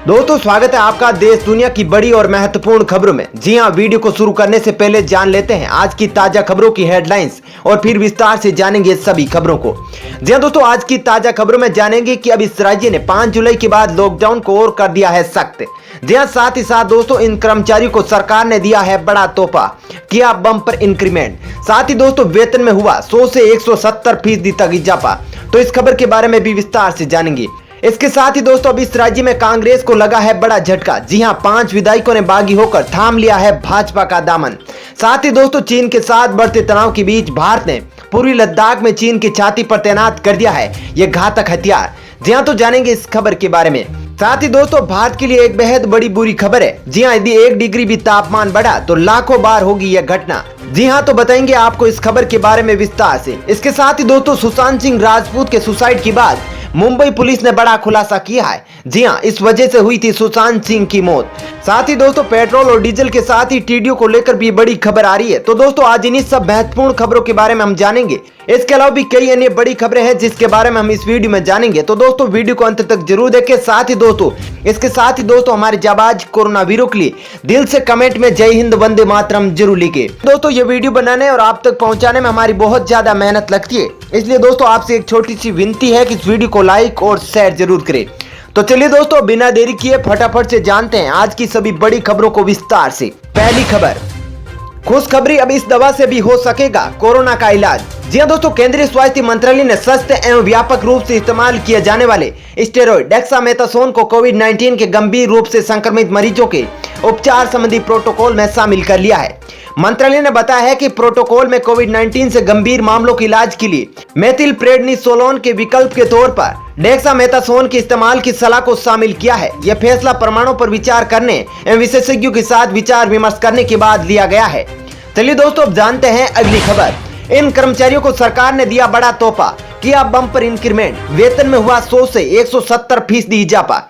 दोस्तों स्वागत है आपका देश दुनिया की बड़ी और महत्वपूर्ण खबरों में। जी हां, वीडियो को शुरू करने से पहले जान लेते हैं आज की ताजा खबरों की हेडलाइंस और फिर विस्तार से जानेंगे सभी खबरों को। जी हां दोस्तों, आज की ताजा खबरों में जानेंगे कि अब इस राज्य ने 5 जुलाई के बाद लॉकडाउन को और कर दिया है सख्त। जी हां, साथ ही साथ दोस्तों इन कर्मचारियों को सरकार ने दिया है बड़ा तोहफा, किया बम्पर इंक्रीमेंट। साथ ही दोस्तों वेतन में हुआ 100 से 170% तक इजाफा। तो इस खबर के बारे में भी विस्तार से जानेंगे। इसके साथ ही दोस्तों अब इस राज्य में कांग्रेस को लगा है बड़ा झटका। जी हां, 5 विधायकों ने बागी होकर थाम लिया है भाजपा का दामन। साथ ही दोस्तों चीन के साथ बढ़ते तनाव के बीच भारत ने पूर्वी लद्दाख में चीन की छाती पर तैनात कर दिया है यह घातक हथियार। जी हां, तो जानेंगे इस खबर के बारे में। साथ ही दोस्तों भारत के लिए एक बेहद बड़ी बुरी खबर है। जी हां, यदि 1 डिग्री भी तापमान बढ़ा तो लाखों बार होगी यह घटना। जी हां, तो बताएंगे आपको इस खबर के बारे में विस्तार से। इसके साथ ही दोस्तों सुशांत सिंह राजपूत के सुसाइड के बाद मुंबई पुलिस ने बड़ा खुलासा किया है। जी हां, इस वजह से हुई थी सुशांत सिंह की मौत। साथ ही दोस्तों पेट्रोल और डीजल के साथ ही टीडीओ को लेकर भी बड़ी खबर आ रही है। तो दोस्तों आज इन्हीं सब महत्वपूर्ण खबरों के बारे में हम जानेंगे। इसके अलावा भी कई अन्य बड़ी खबरें हैं जिसके बारे में हम इस वीडियो में जानेंगे। तो दोस्तों वीडियो को अंत तक जरूर देखें। साथ ही दोस्तों हमारे जाबाज कोरोना वीरों के लिए दिल से कमेंट में जय हिंद वंदे मातरम जरूर लिखे। दोस्तों ये वीडियो बनाने और आप तक पहुंचाने में हमारी बहुत ज्यादा मेहनत लगती है, इसलिए दोस्तों आपसे एक छोटी सी विनती है कि इस वीडियो को लाइक और शेयर जरूर करें। तो चलिए दोस्तों बिना देरी किए फटाफट से जानते हैं आज की सभी बड़ी खबरों को विस्तार से। पहली खबर, खुशखबरी, अब इस दवा से भी हो सकेगा कोरोना का इलाज। जी हां दोस्तों, केंद्रीय स्वास्थ्य मंत्रालय ने सस्ते एवं व्यापक रूप से इस्तेमाल किए जाने वाले स्टेरॉइड डेक्सामेथासोन को कोविड-19 के गंभीर रूप से संक्रमित मरीजों के उपचार संबंधी प्रोटोकॉल में शामिल कर लिया है। मंत्रालय ने बताया है कि प्रोटोकॉल में कोविड-19 से गंभीर मामलों के इलाज के लिए मेथिलप्रेडनिसोलोन के विकल्प के तौर पर डेक्सामेथासोन के इस्तेमाल की सलाह को शामिल किया है। यह फैसला प्रमाणों पर विचार करने एवं विशेषज्ञों के साथ विचार विमर्श करने के बाद लिया गया है। चलिए दोस्तों अब जानते हैं अगली खबर। इन कर्मचारियों को सरकार ने दिया बड़ा तोहफा, किया बम्पर इंक्रीमेंट, वेतन में हुआ 100 से 170% इजाफा।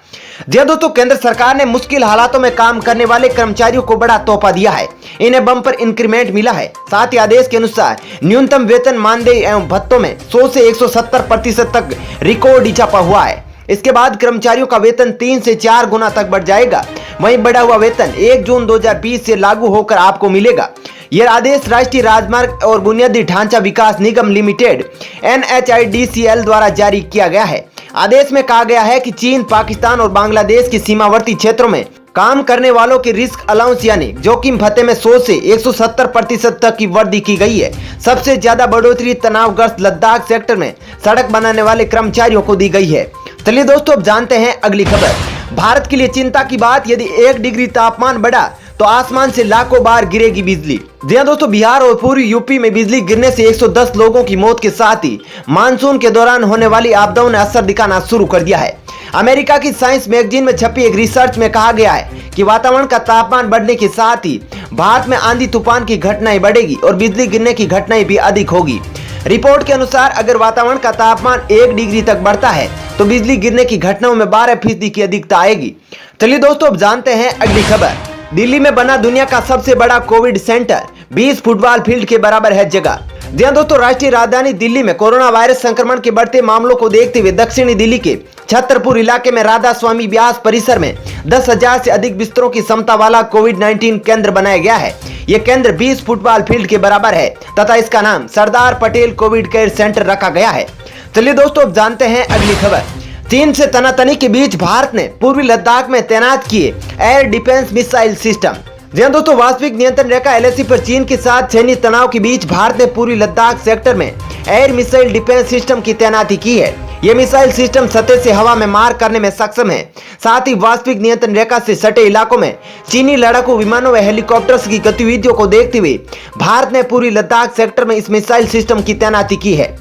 जी हां दोस्तों, केंद्र सरकार ने मुश्किल हालातों में काम करने वाले कर्मचारियों को बड़ा तोहफा दिया है। इन्हें बम्पर इंक्रीमेंट मिला है। साथ ही आदेश के अनुसार न्यूनतम वेतन मानदेय एवं भत्तों में 100 से 170% तक रिकॉर्ड इजाफा हुआ है। इसके बाद कर्मचारियों का वेतन 3 से 4 गुना तक बढ़ जाएगा। वहीं बढ़ा हुआ वेतन 1 जून 2020 से लागू होकर आपको मिलेगा। यह आदेश राष्ट्रीय राजमार्ग और बुनियादी ढांचा विकास निगम लिमिटेड NHIDCL द्वारा जारी किया गया है। आदेश में कहा गया है कि चीन, पाकिस्तान और बांग्लादेश के सीमावर्ती क्षेत्रों में काम करने वालों के रिस्क अलाउंस यानी जोखिम भत्ते में 100 से 170% तक की वृद्धि की गई है। सबसे ज्यादा बढ़ोतरी तनावग्रस्त लद्दाख सेक्टर में सड़क बनाने वाले कर्मचारियों को दी गई है। चलिए दोस्तों अब जानते हैं अगली खबर। भारत के लिए चिंता की बात, यदि 1 डिग्री तापमान बढ़ा तो आसमान से लाखों बार गिरेगी बिजली। जी हां दोस्तों, बिहार और पूर्वी यूपी में बिजली गिरने से 110 लोगों की मौत के साथ ही मानसून के दौरान होने वाली आपदाओं ने असर दिखाना शुरू कर दिया है। अमेरिका की साइंस मैगजीन में छपी एक रिसर्च में कहा गया है कि वातावरण का तापमान बढ़ने के साथ ही भारत में आंधी तूफान की घटनाएं बढ़ेगी और बिजली गिरने की घटनाएं भी अधिक होगी। रिपोर्ट के अनुसार अगर वातावरण का तापमान 1 डिग्री तक बढ़ता है तो बिजली गिरने की घटनाओं में 12% की अधिकता आएगी। चलिए दोस्तों अब जानते हैं अगली खबर। दिल्ली में बना दुनिया का सबसे बड़ा कोविड सेंटर, 20 फुटबॉल फील्ड के बराबर है जगह। जी हां दोस्तों, राष्ट्रीय राजधानी दिल्ली में कोरोना वायरस संक्रमण के बढ़ते मामलों को देखते हुए दक्षिणी दिल्ली के छतरपुर इलाके में राधा स्वामी व्यास परिसर में 10,000 से अधिक बिस्तरों की क्षमता वाला कोविड-19 केंद्र बनाया गया है। यह केंद्र 20 फुटबॉल फील्ड के बराबर है तथा इसका नाम Sardar Patel Covid care centre रखा गया है। चलिए दोस्तों अब जानते हैं अगली खबर। चीन से तनातनी के बीच भारत ने पूर्वी लद्दाख में तैनात किए एयर डिफेंस मिसाइल सिस्टम। जी हां दोस्तों, वास्तविक नियंत्रण रेखा LAC पर चीन के साथ सैन्य तनाव के बीच भारत ने पूर्वी लद्दाख सेक्टर में एयर मिसाइल डिफेंस सिस्टम की तैनाती की है। यह मिसाइल सिस्टम सतह से हवा में मार करने में सक्षम है। साथ ही वास्तविक नियंत्रण रेखा से सटे इलाकों में चीनी लड़ाकू विमानों व हेलीकॉप्टर्स की गतिविधियों को देखते हुए भारत ने पूर्वी लद्दाख सेक्टर में इस मिसाइल सिस्टम की तैनाती की है।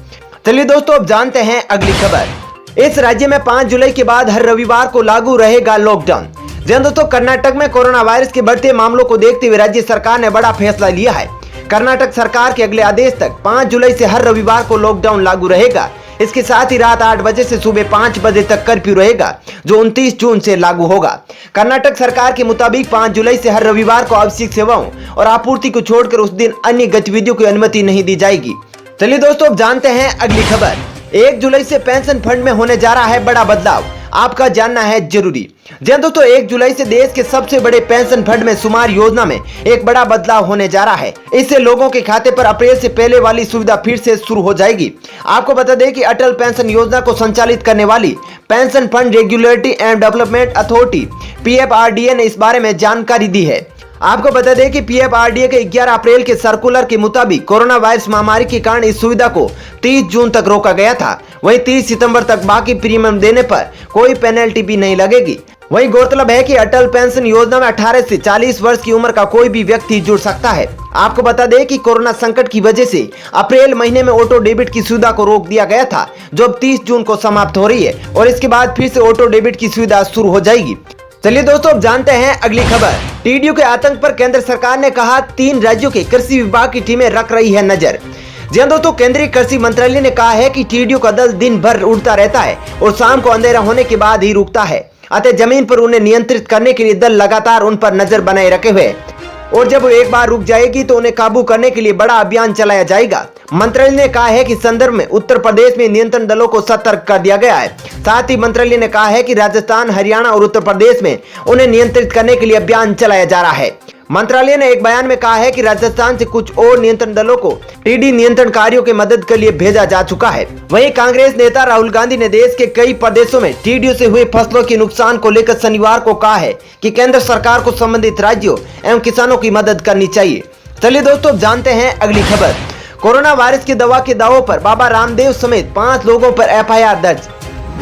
चलिए दोस्तों अब जानते हैं अगली खबर। इस राज्य में 5 जुलाई के बाद हर रविवार को लागू रहेगा लॉकडाउन। जी हां दोस्तों, कर्नाटक में कोरोना वायरस के बढ़ते मामलों को देखते हुए राज्य सरकार ने बड़ा फैसला लिया है। कर्नाटक सरकार के अगले आदेश तक 5 जुलाई से हर रविवार को लॉकडाउन लागू रहेगा। इसके साथ ही रात 8 बजे से सुबह 5 बजे तक कर्फ्यू रहेगा जो 29 जून से लागू होगा। कर्नाटक सरकार के मुताबिक 5 जुलाई से हर रविवार को आवश्यक सेवाओं और आपूर्ति को छोड़कर उस दिन अन्य गतिविधियों की अनुमति नहीं दी जाएगी। चलिए दोस्तों अब जानते हैं अगली खबर। 1 जुलाई से पेंशन फंड में होने जा रहा है बड़ा बदलाव। आपका जानना है जरूरी। जी दोस्तों, 1 जुलाई से देश के सबसे बड़े पेंशन फंड में शुमार योजना में एक बड़ा बदलाव होने जा रहा है। इससे लोगों के खाते पर अप्रैल से पहले वाली सुविधा फिर से शुरू हो जाएगी। आपको बता दें कि अटल पेंशन योजना को संचालित करने वाली pension fund regulatory and development authority PFRDA ने इस बारे में जानकारी दी है। आपको बता दें कि PFRDA के 11 अप्रैल के सर्कुलर के मुताबिक कोरोना वायरस महामारी के कारण इस सुविधा को 30 जून तक रोका गया था। वहीं 30 सितंबर तक बाकी प्रीमियम देने पर कोई पेनल्टी भी नहीं लगेगी। वहीं गौरतलब है कि अटल पेंशन योजना में 18 से 40 वर्ष की उम्र का कोई भी व्यक्ति जुड़ सकता है। आपको बता दें कि कोरोना संकट की वजह से अप्रैल महीने में ऑटो डेबिट की सुविधा को रोक दिया गया था, जो अब 30 जून को समाप्त हो रही है और इसके बाद फिर से ऑटो डेबिट की सुविधा शुरू हो जाएगी। चलिए दोस्तों, अब जानते हैं अगली खबर। टीडीयू के आतंक पर केंद्र सरकार ने कहा 3 राज्यों के कृषि विभाग की टीमें रख रही है नजर। जी हां दोस्तों, केंद्रीय कृषि मंत्रालय ने कहा है कि टीडीयू का दल दिन भर उड़ता रहता है और शाम को अंधेरा होने के बाद ही रुकता है। अतः जमीन पर उन्हें नियंत्रित करने के लिए दल लगातार उन पर नजर बनाए रखे हुए और जब वो एक बार रुक जाएगी तो उन्हें काबू करने के लिए बड़ा अभियान चलाया जाएगा। मंत्रालय ने कहा है कि संदर्भ में उत्तर प्रदेश में नियंत्रण दलों को सतर्क कर दिया गया है। साथ ही मंत्रालय ने कहा है कि राजस्थान, हरियाणा और उत्तर प्रदेश में उन्हें नियंत्रित करने के लिए अभियान चलाया जा रहा है। मंत्रालय ने एक बयान में कहा है कि राजस्थान से कुछ और नियंत्रण दलों को टीडी नियंत्रण कार्यों की मदद के लिए भेजा जा चुका है। वहीं कांग्रेस नेता राहुल गांधी ने देश के कई प्रदेशों में टीडियों से हुए फसलों के नुकसान को लेकर शनिवार को कहा है कि केंद्र सरकार को संबंधित राज्यों एवं किसानों की मदद करनी चाहिए। चलिए दोस्तों, जानते हैं अगली खबर। कोरोना वायरस की दवा के दावों पर बाबा रामदेव समेत 5 लोगों पर FIR दर्ज।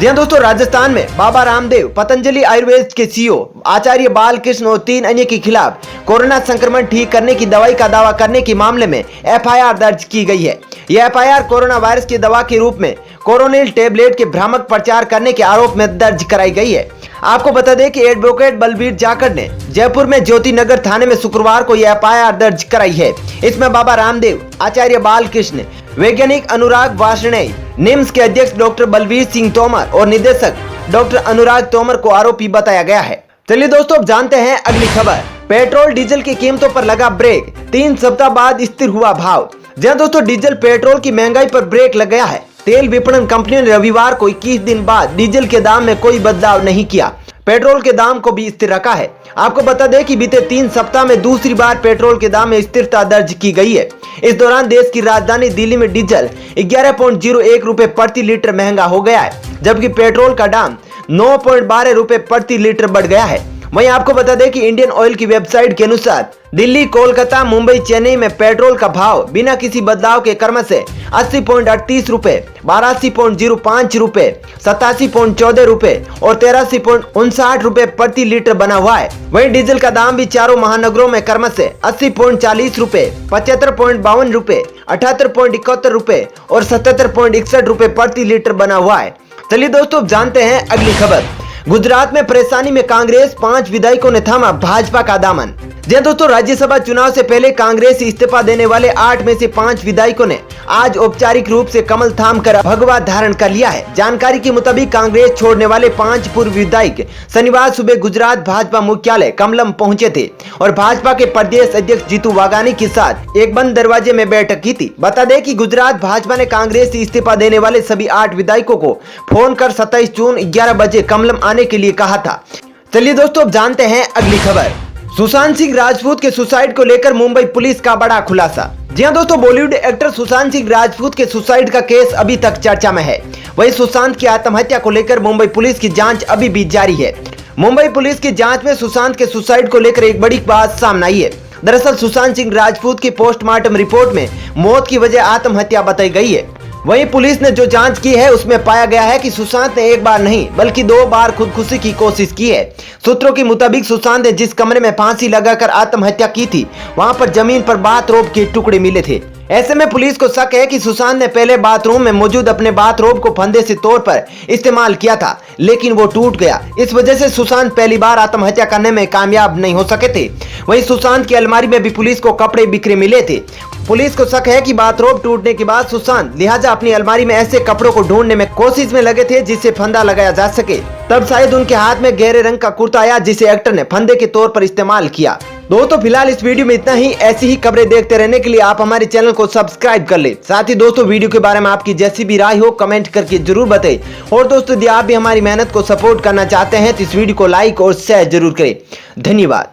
जी हां दोस्तों, राजस्थान में बाबा रामदेव, पतंजलि आयुर्वेद के CEO आचार्य बालकृष्ण और 3 अन्य के खिलाफ कोरोना संक्रमण ठीक करने की दवाई का दावा करने के मामले में FIR दर्ज की गई है। यह FIR कोरोना वायरस की दवा के रूप में कोरोनिल टेबलेट के भ्रामक प्रचार करने के आरोप में दर्ज कराई गई है। आपको बता दें कि एडवोकेट बलबीर जाखड़ ने जयपुर में ज्योति नगर थाने में शुक्रवार को यह FIR दर्ज कराई है। इसमें बाबा रामदेव, आचार्य बालकृष्ण, वैज्ञानिक अनुराग वार्ष्णेय, निम्स के अध्यक्ष डॉक्टर बलवीर सिंह तोमर और निदेशक डॉक्टर अनुराग तोमर को आरोपी बताया गया है। चलिए दोस्तों, अब जानते हैं अगली खबर। पेट्रोल डीजल की कीमतों पर लगा ब्रेक, 3 सप्ताह बाद स्थिर हुआ भाव। जी हां दोस्तों, डीजल पेट्रोल की महंगाई पर ब्रेक लग गया है। तेल विपणन कंपनी ने रविवार को 21 दिन बाद डीजल के दाम में कोई बदलाव नहीं किया। पेट्रोल के दाम को भी स्थिर रखा है। आपको बता दें कि बीते 3 सप्ताह में दूसरी बार पेट्रोल के दाम में स्थिरता दर्ज की गई है। इस दौरान देश की राजधानी दिल्ली में डीजल 11.01 रुपए प्रति लीटर महंगा हो गया है, जबकि पेट्रोल का दाम 9.12 रुपए प्रति लीटर बढ़ गया है। वहीं आपको बता दें कि इंडियन ऑयल की वेबसाइट के अनुसार दिल्ली, कोलकाता, मुंबई, चेन्नई में पेट्रोल का भाव बिना किसी बदलाव के क्रमशः 80.38 रुपए, 82.05 रुपए, 87.14 रुपए और 83.59 रुपए प्रति लीटर बना हुआ है। वहीं डीजल का दाम भी चारों महानगरों में क्रमशः 80.40 रुपए, 75.52 रुपए, 78.71 रुपए और 77.61 रुपए प्रति लीटर बना हुआ है। चलिए दोस्तों, जानते हैं अगली खबर। गुजरात में परेशानी में कांग्रेस, 5 विधायकों ने थामा भाजपा का दामन। जी दोस्तों, राज्यसभा चुनाव से पहले कांग्रेस से इस्तीफा देने वाले 8 में से 5 विधायकों ने आज औपचारिक रूप से कमल थाम कर भगवा धारण कर लिया है। जानकारी के मुताबिक कांग्रेस छोड़ने वाले 5 पूर्व विधायक शनिवार सुबह गुजरात भाजपा मुख्यालय कमलम पहुंचे थे और भाजपा के प्रदेश अध्यक्ष जीतू वाघानी के साथ एक बंद दरवाजे में बैठक की थी। बता दें कि गुजरात भाजपा ने कांग्रेस से इस्तीफा देने वाले सभी 8 विधायकों को फोन कर 27 जून 11 बजे कमलम आने के लिए कहा था। चलिए दोस्तों, अब जानते हैं अगली खबर। सुशांत सिंह राजपूत के सुसाइड को लेकर मुंबई पुलिस का बड़ा खुलासा। जी हां दोस्तों, बॉलीवुड एक्टर सुशांत सिंह राजपूत के सुसाइड का केस अभी तक चर्चा में है। वहीं सुशांत की आत्महत्या को लेकर मुंबई पुलिस की जांच अभी भी जारी है। मुंबई पुलिस की जांच में सुशांत के सुसाइड को लेकर एक बड़ी बात सामने आई है। दरअसल सुशांत सिंह राजपूत की पोस्टमार्टम रिपोर्ट में मौत की वजह आत्महत्या बताई गई है। वहीं पुलिस ने जो जांच की है उसमें पाया गया है कि सुशांत ने एक बार नहीं बल्कि 2 बार खुदकुशी की कोशिश की है। सूत्रों के मुताबिक सुशांत ने जिस कमरे में फांसी लगाकर आत्महत्या की थी वहां पर जमीन पर बाथरोब के टुकड़े मिले थे। ऐसे में पुलिस को शक है कि सुशांत ने पहले बाथरूम में मौजूद अपने बाथरोब को फंदे से तौर पर इस्तेमाल किया था, लेकिन वो टूट गया। इस वजह से सुशांत पहली बार आत्महत्या करने में कामयाब नहीं हो सके थे। वहीं सुशांत की अलमारी में भी पुलिस को कपड़े बिखरे मिले थे। पुलिस को शक है कि बाथरोब टूटने के बाद सुशांत लिहाजा अपनी अलमारी में ऐसे कपड़ों को ढूंढने में कोशिश में लगे थे जिससे फंदा लगाया जा सके। तब शायद उनके हाथ में गहरे रंग का कुर्ता आया जिसे एक्टर ने फंदे के तौर पर इस्तेमाल किया। दोस्तों फिलहाल इस वीडियो में इतना ही। ऐसी ही खबरें देखते रहने के लिए आप हमारे चैनल को सब्सक्राइब कर ले। साथ ही दोस्तों वीडियो के बारे में आपकी जैसी भी राय हो कमेंट करके जरूर बताएं। और दोस्तों यदि आप भी हमारी मेहनत को सपोर्ट करना चाहते हैं तो इस वीडियो को लाइक और शेयर जरूर करें। धन्यवाद।